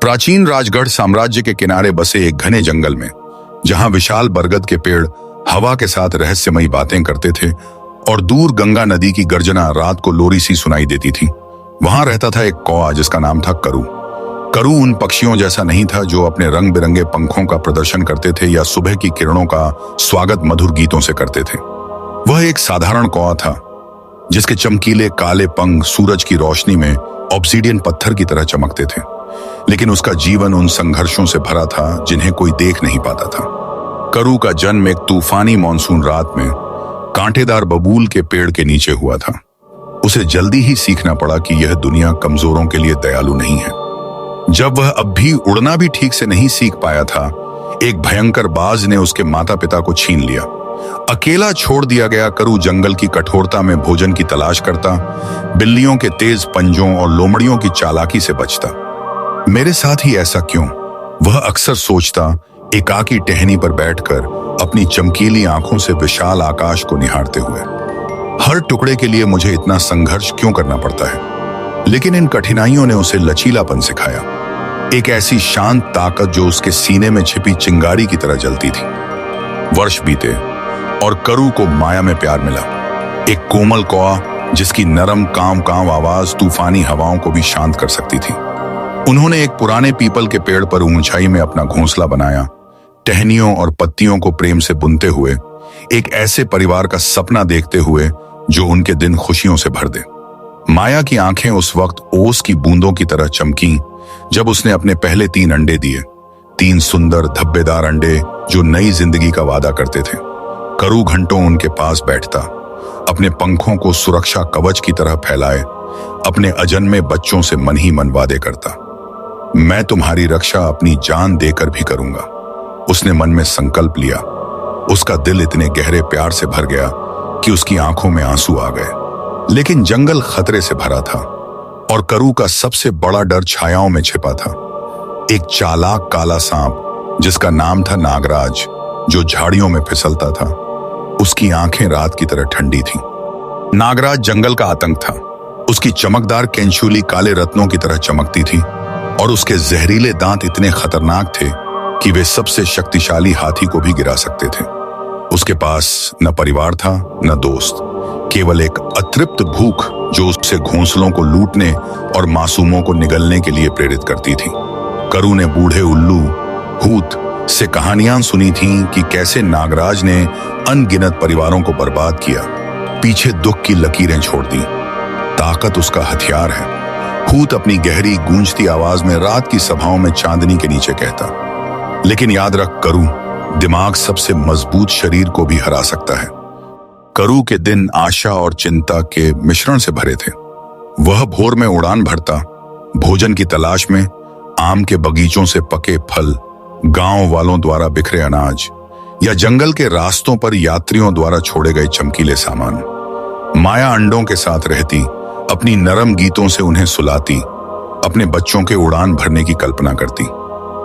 प्राचीन राजगढ़ साम्राज्य के किनारे बसे एक घने जंगल में, जहां विशाल बरगद के पेड़ हवा के साथ रहस्यमयी बातें करते थे और दूर गंगा नदी की गर्जना रात को लोरी सी सुनाई देती थी, वहां रहता था एक कौआ जिसका नाम था करू। करू उन पक्षियों जैसा नहीं था जो अपने रंग बिरंगे पंखों का प्रदर्शन करते थे या सुबह की किरणों का स्वागत मधुर गीतों से करते थे। वह एक साधारण कौआ था जिसके चमकीले काले पंख सूरज की रोशनी में ऑब्सीडियन पत्थर की तरह चमकते थे, लेकिन उसका जीवन उन संघर्षों से भरा था जिन्हें कोई देख नहीं पाता था। करू का जन्म एक तूफानी मानसून रात में कांटेदार बबूल के पेड़ के नीचे हुआ था। उसे जल्दी ही सीखना पड़ा कि यह दुनिया कमजोरों के लिए दयालु नहीं है। जब वह अब भी उड़ना भी ठीक से नहीं सीख पाया था, एक भयंकर बाज ने उसके माता पिता को छीन लिया। अकेला छोड़ दिया गया करू जंगल की कठोरता में भोजन की तलाश करता, बिल्लियों के तेज पंजों और लोमड़ियों की चालाकी से बचता। मेरे साथ ही ऐसा क्यों? वह अक्सर सोचता, एकाकी टहनी पर बैठकर अपनी चमकीली आंखों से विशाल आकाश को निहारते हुए। हर टुकड़े के लिए मुझे इतना संघर्ष क्यों करना पड़ता है? लेकिन इन कठिनाइयों ने उसे लचीलापन सिखाया, एक ऐसी शांत ताकत जो उसके सीने में छिपी चिंगारी की तरह जलती थी। वर्ष बीते और करू को माया में प्यार मिला, एक कोमल कौआ जिसकी नरम काम काम आवाज तूफानी हवाओं को भी शांत कर सकती थी। उन्होंने एक पुराने पीपल के पेड़ पर ऊंचाई में अपना घोंसला बनाया, टहनियों और पत्तियों को प्रेम से बुनते हुए, एक ऐसे परिवार का सपना देखते हुए जो उनके दिन खुशियों से भर दे। माया की आंखें उस वक्त ओस की बूंदों की तरह चमकीं जब उसने अपने पहले 3 अंडे दिए, 3 सुंदर धब्बेदार अंडे जो नई जिंदगी का वादा करते थे। करू घंटों उनके पास बैठता, अपने पंखों को सुरक्षा कवच की तरह फैलाए, अपने अजन्मे बच्चों से मन ही मन वादे करता। मैं तुम्हारी रक्षा अपनी जान देकर भी करूंगा, उसने मन में संकल्प लिया। उसका दिल इतने गहरे प्यार से भर गया कि उसकी आंखों में आंसू आ गए। लेकिन जंगल खतरे से भरा था और करू का सबसे बड़ा डर छायाओं में छिपा था। एक चालाक काला सांप जिसका नाम था नागराज, जो झाड़ियों में फिसलता था। उसकी आंखें रात की तरह ठंडी थीं। नागराज जंगल का आतंक था। उसकी चमकदार कैंचुली काले रत्नों की तरह चमकती थी और उसके जहरीले दांत इतने खतरनाक थे कि वे सबसे शक्तिशाली हाथी को भी गिरा सकते थे। उसके पास न परिवार था न दोस्त, केवल एक अतृप्त भूख जो उससे घोंसलों को लूटने और मासूमों को निगलने के लिए प्रेरित करती थी। करू ने बूढ़े उल्लू हूत से कहानियां सुनी थीं कि कैसे नागराज ने अनगिनत परिवारों को बर्बाद किया, पीछे दुख की लकीरें छोड़ दी। ताकत उसका हथियार है, हूत अपनी गहरी गूंजती आवाज में रात की सभाओं में चांदनी के नीचे कहता। लेकिन याद रख करू, दिमाग सबसे मजबूत शरीर को भी हरा सकता है। करू के दिन आशा और चिंता के मिश्रण से भरे थे। वह भोर में उड़ान भरता, भोजन की तलाश में, आम के बगीचों से पके फल, गांव वालों द्वारा बिखरे अनाज या जंगल के रास्तों पर यात्रियों द्वारा छोड़े गए चमकीले सामान। माया अंडों के साथ रहती, अपनी नरम गीतों से उन्हें सुलाती, अपने बच्चों के उड़ान भरने की कल्पना करती।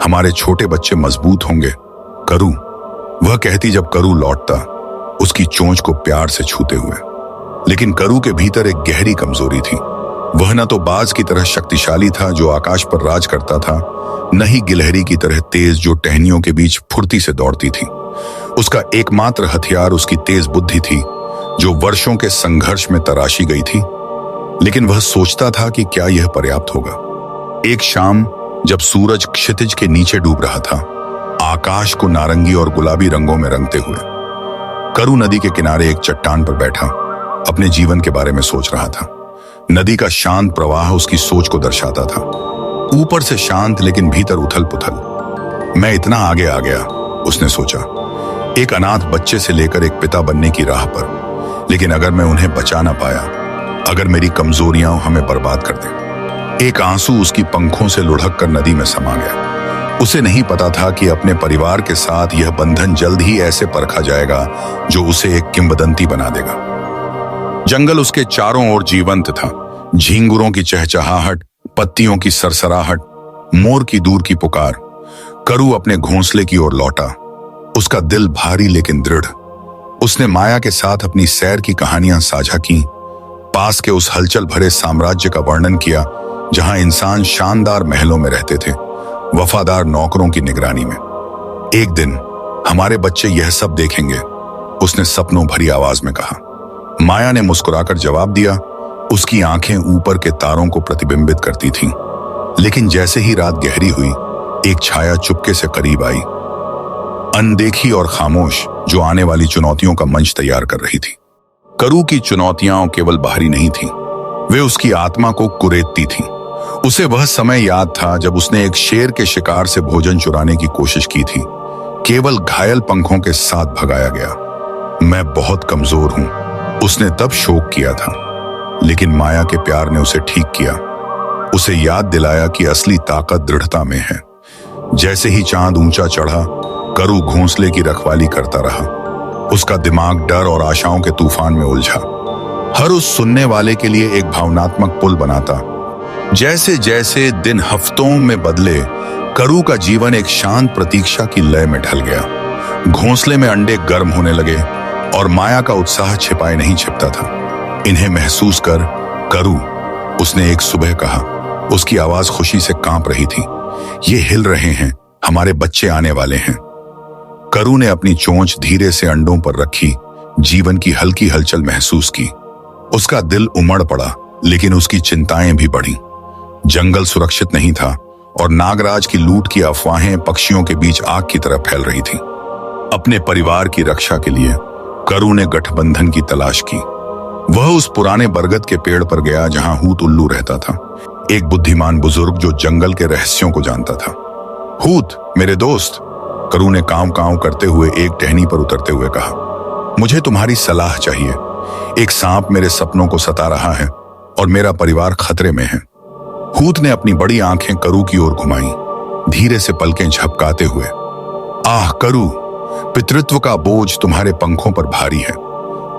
हमारे छोटे बच्चे मजबूत होंगे करू, वह कहती जब करू लौटता, उसकी चोंच को प्यार से छूते हुए। लेकिन करू के भीतर एक गहरी कमजोरी थी। वह न तो बाज की तरह शक्तिशाली था जो आकाश पर राज करता था, न ही गिलहरी की तरह तेज जो टहनियों के बीच फुर्ती से दौड़ती थी। उसका एकमात्र हथियार उसकी तेज बुद्धि थी जो वर्षों के संघर्ष में तराशी गई थी। लेकिन वह सोचता था कि क्या यह पर्याप्त होगा। एक शाम जब सूरज क्षितिज के नीचे डूब रहा था, आकाश को नारंगी और गुलाबी रंगों में रंगते हुए, करू नदी के किनारे एक चट्टान पर बैठा अपने जीवन के बारे में सोच रहा था। नदी का शांत प्रवाह उसकी सोच को दर्शाता था, ऊपर से शांत लेकिन भीतर उथल पुथल। मैं इतना आगे आ गया, उसने सोचा, एक अनाथ बच्चे से लेकर एक पिता बनने की राह पर। लेकिन अगर मैं उन्हें बचा ना पाया, अगर मेरी कमजोरियां हमें बर्बाद कर दें। एक आंसू उसकी पंखों से लुढ़क कर नदी में समा गया। उसे नहीं पता था कि अपने परिवार के साथ यह बंधन जल्द ही ऐसे परखा जाएगा जो उसे एक किंवदंती बना देगा। जंगल उसके चारों ओर जीवंत था, झींगुरों की चहचहाहट, पत्तियों की सरसराहट, मोर की दूर की पुकार। करू अपने घोंसले की ओर लौटा, उसका दिल भारी लेकिन दृढ़। उसने माया के साथ अपनी सैर की कहानियां साझा की, पास के उस हलचल भरे साम्राज्य का वर्णन किया जहां इंसान शानदार महलों में रहते थे वफादार नौकरों की निगरानी में। एक दिन हमारे बच्चे यह सब देखेंगे, उसने सपनों भरी आवाज में कहा। माया ने मुस्कुराकर जवाब दिया। उसकी आंखें ऊपर के तारों को प्रतिबिंबित करती थीं। लेकिन जैसे ही रात गहरी हुई, एक छाया चुपके से करीब आई, अनदेखी और खामोश, जो आने वाली चुनौतियों का मंच तैयार कर रही थी। करू की चुनौतियां केवल बाहरी नहीं थीं, वे उसकी आत्मा को कुरेदती थीं। उसे वह समय याद था जब उसने एक शेर के शिकार से भोजन चुराने की कोशिश की थी, केवल घायल पंखों के साथ भगाया गया। मैं बहुत कमजोर हूं, उसने तब शोक किया था, लेकिन माया के प्यार ने उसे ठीक किया, उसे याद दिलाया कि असली ताकत दृढ़ता में है। जैसे ही चांद ऊंचा चढ़ा, करू घोंसले की रखवाली करता रहा। उसका दिमाग डर और आशाओं के तूफान में उलझा, हर उस सुनने वाले के लिए एक भावनात्मक पुल बनाता। जैसे जैसे दिन हफ्तों में बदले, करू का जीवन एक शांत प्रतीक्षा की लय में ढल गया। घोंसले में अंडे गर्म होने लगे और माया का उत्साह छिपाए नहीं छिपता था। इन्हें महसूस कर करू, उसने एक सुबह कहा। उसकी आवाज खुशी से कांप रही थी। ये हिल रहे हैं, हमारे बच्चे आने वाले हैं। करू ने अपनी चोंच धीरे से अंडों पर रखी, जीवन की हल्की हलचल महसूस की। उसका दिल उमड़ पड़ा, लेकिन उसकी चिंताएं भी बढ़ीं। जंगल सुरक्षित नहीं था और नागराज की लूट की अफवाहें पक्षियों के बीच आग की तरह फैल रही थीं। अपने परिवार की रक्षा के लिए करू ने गठबंधन की तलाश की। वह उस पुराने बरगद के पेड़ पर गया जहां हूत उल्लू रहता था, एक बुद्धिमान बुजुर्ग जो जंगल के रहस्यों को जानता था। हूत, मेरे दोस्त, करू ने कांव कांव करते हुए एक टहनी पर उतरते हुए कहा, मुझे तुम्हारी सलाह चाहिए। एक सांप मेरे सपनों को सता रहा है और मेरा परिवार खतरे में है। हूत ने अपनी बड़ी आंखें करू की ओर घुमाई, धीरे से पलकें झपकाते हुए। आह करू, पितृत्व का बोझ तुम्हारे पंखों पर भारी है।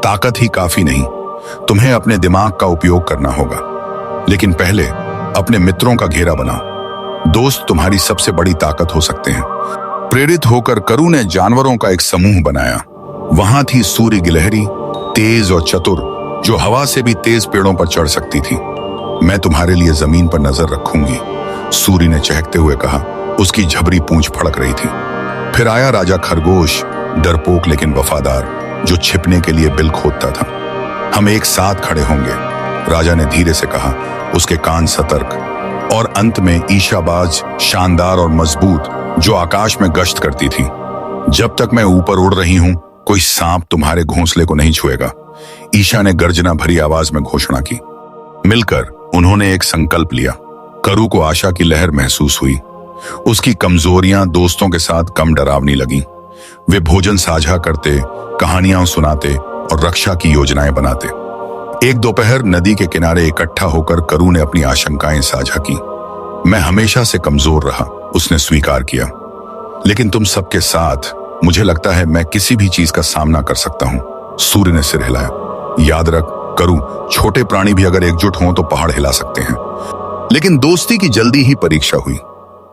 ताकत ही काफी नहीं, तुम्हें अपने दिमाग का उपयोग करना होगा। लेकिन पहले अपने मित्रों का घेरा बनाओ। दोस्त तुम्हारी सबसे बड़ी ताकत हो सकते हैं। प्रेरित होकर करू ने जानवरों का एक समूह बनाया। वहां थी सूर्य गिलहरी, तेज और चतुर, जो हवा से भी तेज पेड़ों पर चढ़ सकती थी। मैं तुम्हारे लिए जमीन पर नजर रखूंगी, सूर्य ने चहकते हुए कहा। उसकी झबरी पूंछ फड़क रही थी। फिर आया राजा खरगोश, डरपोक लेकिन वफादार, जो छिपने के लिए बिल खोदता था। हम एक साथ खड़े होंगे, राजा ने धीरे से कहा, उसके कान सतर्क। और अंत में ईशाबाज, शानदार और मजबूत, जो आकाश में गश्त करती थी। जब तक मैं ऊपर उड़ रही हूं, कोई सांप तुम्हारे घोंसले को नहीं छुएगा, ईशा ने गर्जना भरी आवाज में घोषणा की। मिलकर उन्होंने एक संकल्प लिया। करू को आशा की लहर महसूस हुई। उसकी कमजोरियां दोस्तों के साथ कम डरावनी लगीं। वे भोजन साझा करते, कहानियां सुनाते और रक्षा की योजनाएं बनाते। एक दोपहर नदी के किनारे इकट्ठा होकर करू ने अपनी आशंकाएं साझा की। मैं हमेशा से कमजोर रहा, उसने स्वीकार किया, लेकिन तुम सबके साथ मुझे लगता है मैं किसी भी चीज का सामना कर सकता हूं। सूर्य ने सिर हिलाया। याद रख करू, छोटे प्राणी भी अगर एकजुट हों तो पहाड़ हिला सकते हैं। लेकिन दोस्ती की जल्दी ही परीक्षा हुई।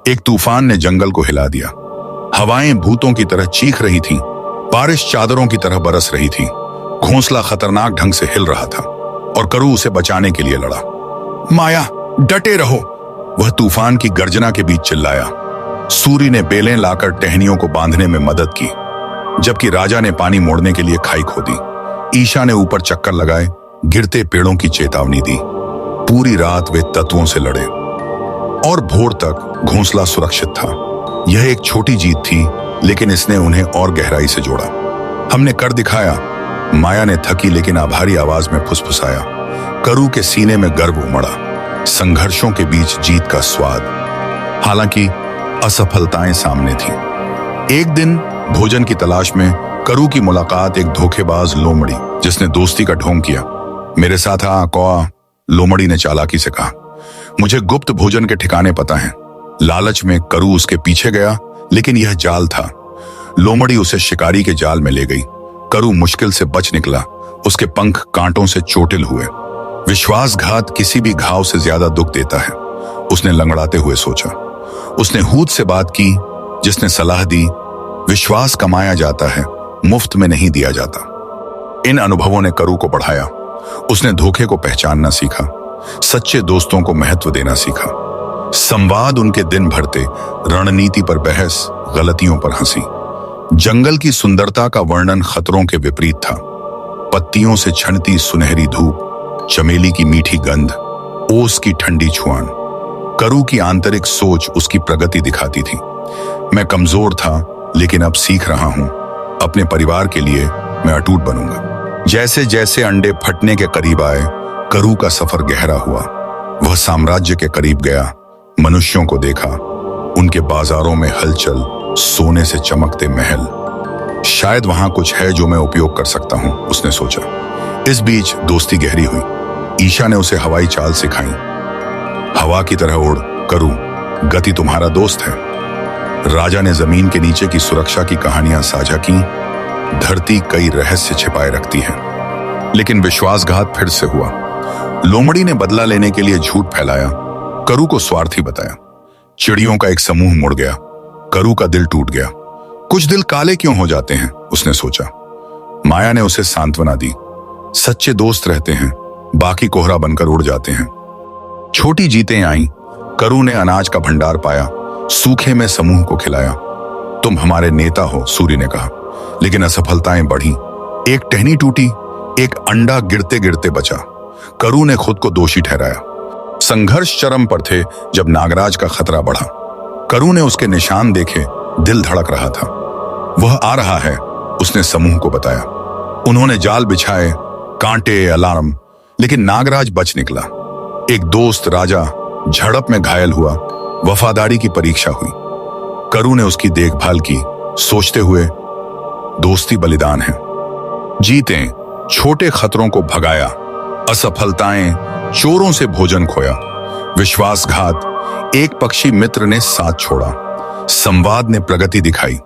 एक तूफान ने जंगल को हिला दिया। हवाएं भूतों की तरह चीख रही थीं, बारिश चादरों की तरह बरस रही थी। घोंसला खतरनाक ढंग से हिल रहा था और करू उसे बचाने के लिए लड़ा। माया, डटे रहो, वह तूफान की गर्जना के बीच चिल्लाया। सूर्य ने बेलें लाकर टहनियों को बांधने में मदद की, जबकि राजा ने पानी मोड़ने के लिए खाई खोदी। ईशा ने ऊपर चक्कर लगाए, गिरते पेड़ों की चेतावनी दी। पूरी रात वे तत्वों से लड़े और भोर तक घोंसला सुरक्षित था। यह एक छोटी जीत थी, लेकिन इसने उन्हें और गहराई से जोड़ा। हमने कर दिखाया, माया ने थकी लेकिन आभारी आवाज में फुसफुसाया। करू के सीने में गर्व उमड़ा। संघर्षों के बीच जीत का स्वाद। हालांकि असफलताएं सामने थीं। एक दिन भोजन की तलाश में करू की मुलाकात एक धोखेबाज लोमड़ी, जिसने दोस्ती का ढोंग किया। मेरे साथ आ कौआ, लोमड़ी ने चालाकी से कहा। मुझे गुप्त भोजन के ठिकाने पता है। लालच में करू उसके पीछे गया, लेकिन यह जाल था। लोमड़ी उसे शिकारी के जाल में ले गई। करू मुश्किल से बच निकला। उसके पंख कांटों से चोटिल हुए। विश्वासघात किसी भी घाव से ज्यादा दुख देता है, उसने लंगड़ाते हुए सोचा। उसने हूत से बात की, जिसने सलाह दी, विश्वास कमाया जाता है, मुफ्त में नहीं दिया जाता। इन अनुभवों ने करू को बढ़ाया। उसने धोखे को पहचानना सीखा, सच्चे दोस्तों को महत्व देना सीखा। संवाद उनके दिन भरते, रणनीति पर बहस, गलतियों पर हंसी। जंगल की सुंदरता का वर्णन खतरों के विपरीत था। पत्तियों से छनती सुनहरी धूप, चमेली की मीठी गंध, ओस की ठंडी छुआन। करू की आंतरिक सोच उसकी प्रगति दिखाती थी। मैं कमजोर था, लेकिन अब सीख रहा हूं। अपने परिवार के लिए मैं अटूट बनूंगा। जैसे जैसे अंडे फटने के करीब आए, करू का सफर गहरा हुआ। वह साम्राज्य के करीब गया, मनुष्यों को देखा, उनके बाजारों में हलचल, सोने से चमकते महल। शायद वहां कुछ है जो मैं उपयोग कर सकता हूं, उसने सोचा। इस बीच दोस्ती गहरी हुई। ईशा ने उसे हवाई चाल सिखाई। हवा की तरह उड़ करू, गति तुम्हारा दोस्त है। राजा ने जमीन के नीचे की सुरक्षा की कहानियां साझा की। धरती कई रहस्य छिपाए रखती है। लेकिन विश्वासघात फिर से हुआ। लोमड़ी ने बदला लेने के लिए झूठ फैलाया, करू को स्वार्थी बताया। चिड़ियों का एक समूह मुड़ गया। करू का दिल टूट गया। कुछ दिल काले क्यों हो जाते हैं, उसने सोचा। माया ने उसे सांत्वना दी। सच्चे दोस्त रहते हैं, बाकी कोहरा बनकर उड़ जाते हैं। छोटी जीतें आईं। करू ने अनाज का भंडार पाया, सूखे में समूह को खिलाया। तुम हमारे नेता हो, सूर्य ने कहा। लेकिन असफलताएं बढ़ी। एक टहनी टूटी, एक अंडा गिरते गिरते बचा। करू ने खुद को दोषी ठहराया। संघर्ष चरम पर थे जब नागराज का खतरा बढ़ा। करू ने उसके निशान देखे, दिल धड़क रहा था। वह आ रहा है, उसने समूह को बताया। उन्होंने जाल बिछाए, कांटे, अलार्म, लेकिन नागराज बच निकला। एक दोस्त राजा झड़प में घायल हुआ। वफादारी की परीक्षा हुई। करू ने उसकी देखभाल की, सोचते हुए दोस्ती बलिदान है। जीतें छोटे खतरों को भगाया, असफलताएं चोरों से भोजन खोया। विश्वासघात एक पक्षी मित्र ने साथ छोड़ा। संवाद ने प्रगति दिखाई।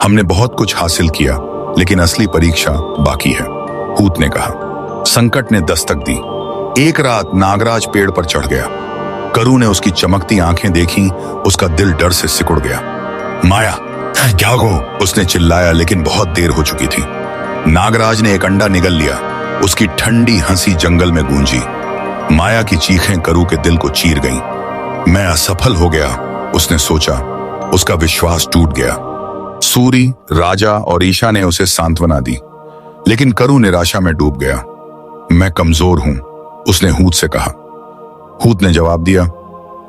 हमने बहुत कुछ हासिल किया, लेकिन असली परीक्षा बाकी है, हूत ने कहा। संकट ने दस्तक दी। एक रात नागराज पेड़ पर चढ़ गया। करू ने उसकी चमकती आंखें देखी, उसका दिल डर से सिकुड़ गया। माया, क्या हो, उसने चिल्लाया, लेकिन बहुत देर हो चुकी थी। नागराज ने एक अंडा निगल लिया। उसकी ठंडी हंसी जंगल में गूंजी। माया की चीखें करू के दिल को चीर गईं। मैं असफल हो गया, उसने सोचा। उसका विश्वास टूट गया। सूरी, राजा और ईशा ने उसे सांत्वना दी, लेकिन करू निराशा में डूब गया। मैं कमजोर हूं, उसने हूत से कहा। हूत ने जवाब दिया,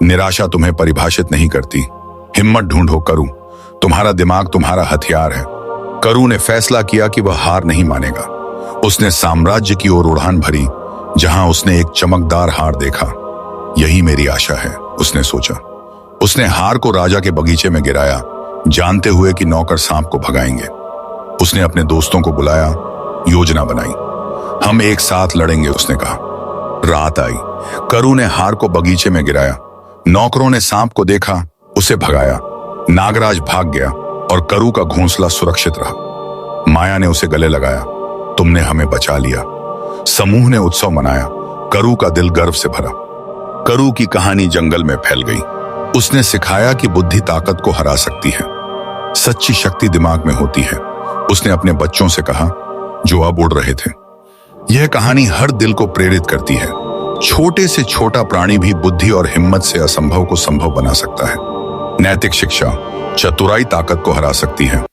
निराशा तुम्हें परिभाषित नहीं करती। हिम्मत ढूंढो करू, तुम्हारा दिमाग तुम्हारा हथियार है। करू ने फैसला किया कि वह हार नहीं मानेगा। उसने साम्राज्य की ओर उड़ान भरी, जहां उसने एक चमकदार हार देखा। यही मेरी आशा है, उसने सोचा। उसने हार को राजा के बगीचे में गिराया, जानते हुए कि नौकर सांप को भगाएंगे। उसने अपने दोस्तों को बुलाया, योजना बनाई। हम एक साथ लड़ेंगे, उसने कहा। रात आई। करू ने हार को बगीचे में गिराया। नौकरों ने सांप को देखा, उसे भगाया। नागराज भाग गया और करू का घोंसला सुरक्षित रहा। माया ने उसे गले लगाया, तुमने हमें बचा लिया। समूह ने उत्सव मनाया। करू का दिल गर्व से भरा। करू की कहानी जंगल में फैल गई। उसने सिखाया कि बुद्धि ताकत को हरा सकती है। सच्ची शक्ति दिमाग में होती है, उसने अपने बच्चों से कहा, जो अब उड़ रहे थे। यह कहानी हर दिल को प्रेरित करती है। छोटे से छोटा प्राणी भी बुद्धि और हिम्मत से असंभव को संभव बना सकता है। नैतिक शिक्षा, चतुराई ताकत को हरा सकती है।